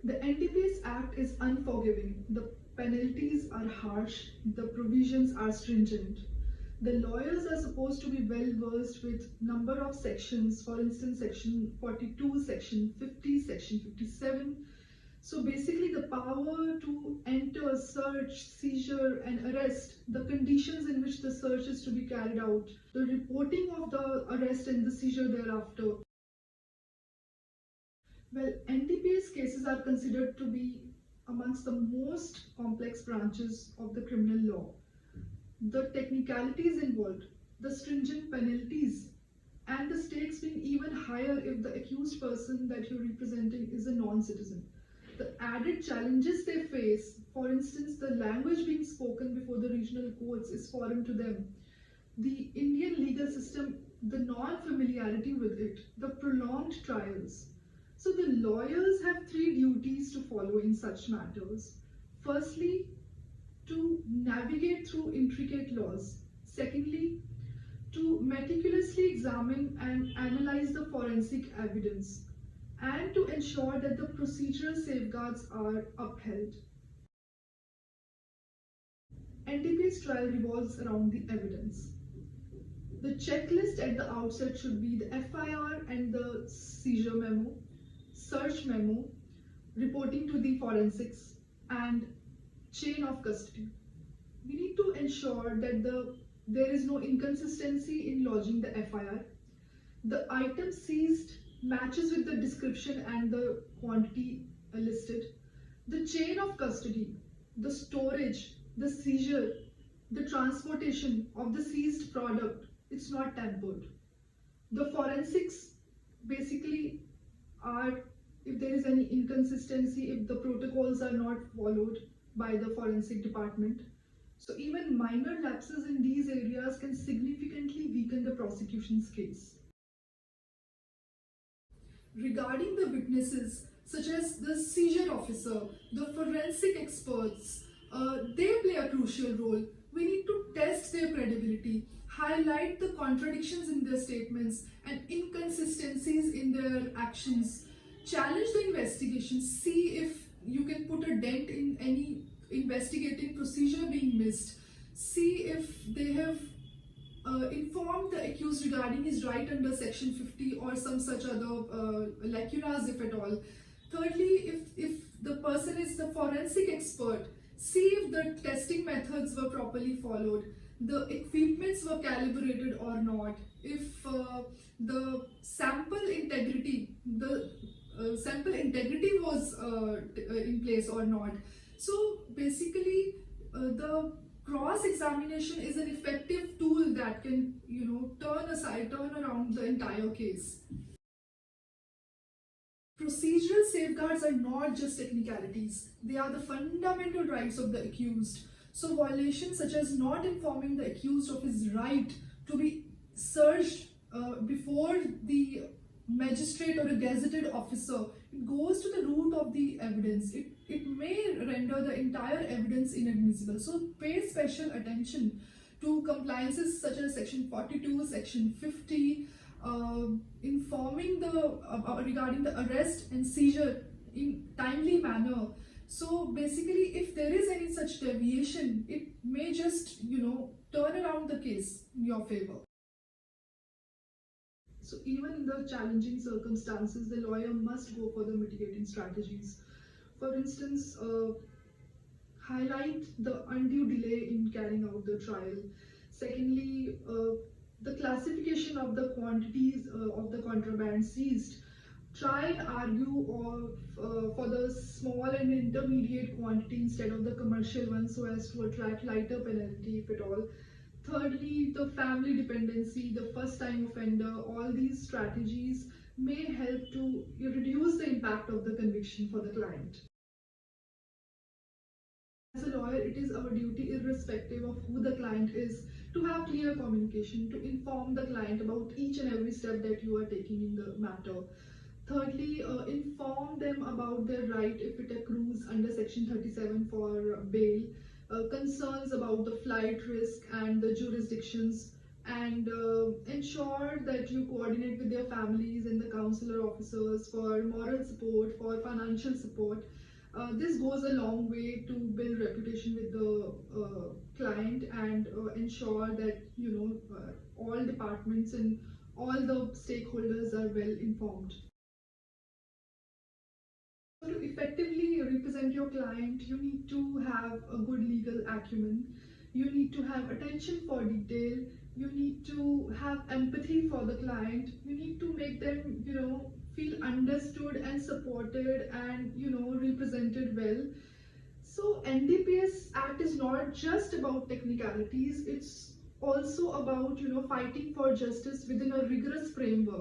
The NDPS Act is unforgiving. The penalties are harsh. The provisions are stringent. The lawyers are supposed to be well versed with number of sections, for instance, section 42, section 50, section 57. So basically the power to enter, search, seizure and arrest, the conditions in which the search is to be carried out, the reporting of the arrest and the seizure thereafter. Well, NDPS cases are considered to be amongst the most complex branches of the criminal law. The technicalities involved, the stringent penalties, and the stakes being even higher if the accused person that you're representing is a non-citizen. The added challenges they face, for instance, the language being spoken before the regional courts is foreign to them. The Indian legal system, the non-familiarity with it, the prolonged trials. So the lawyers have three duties to follow in such matters. Firstly, to navigate through intricate laws. Secondly, to meticulously examine and analyze the forensic evidence, and to ensure that the procedural safeguards are upheld. NDPS trial revolves around the evidence. The checklist at the outset should be the FIR and the seizure memo, search memo, reporting to the forensics, and chain of custody. We need to ensure that there is no inconsistency in lodging the FIR. The item seized matches with the description and the quantity listed. The chain of custody, the storage, the seizure, the transportation of the seized product, it's not tampered. The forensics basically are if there is any inconsistency, if the protocols are not followed by the forensic department. So even minor lapses in these areas can significantly weaken the prosecution's case. Regarding the witnesses, such as the seizure officer, the forensic experts, they play a crucial role. We need to test their credibility, highlight the contradictions in their statements and inconsistencies in their actions, challenge the investigation, see if you can put a dent in any investigating procedure being missed, see if they have informed the accused regarding his right under section 50 or some such other lacunas if at all. Thirdly, if the person is the forensic expert, see if the testing methods were properly followed, the equipments were calibrated or not, if the sample integrity, was in place or not. So basically the cross-examination is an effective tool that can, turn around the entire case. Procedural safeguards are not just technicalities, they are the fundamental rights of the accused. So violations such as not informing the accused of his right to be searched before the magistrate or a gazetted officer, it goes to the root of the evidence. It may render the entire evidence inadmissible. So pay special attention to compliances such as section 42, section 50, informing regarding the arrest and seizure in timely manner. So basically, if there is any such deviation, it may just, turn around the case in your favor. So even in the challenging circumstances, the lawyer must go for the mitigating strategies. For instance, highlight the undue delay in carrying out the trial. Secondly, the classification of the quantities of the contraband seized. Try and argue for the small and intermediate quantity instead of the commercial one so as to attract lighter penalty if at all. Thirdly, the family dependency, the first-time offender, all these strategies may help to reduce the impact of the conviction for the client. As a lawyer, it is our duty, irrespective of who the client is, to have clear communication, to inform the client about each and every step that you are taking in the matter. Thirdly, inform them about their right if it accrues under section 37 for bail, concerns about the flight risk and the jurisdictions, and ensure that you coordinate with their families and the counselor officers for moral support, for financial support. This goes a long way to build reputation with the client and ensure that all departments and all the stakeholders are well informed. To effectively represent your client, you need to have a good legal acumen. You need to have attention for detail. You need to have empathy for the client. You need to make them, feel understood and supported and, represented well. So NDPS Act is not just about technicalities. It's also about, fighting for justice within a rigorous framework.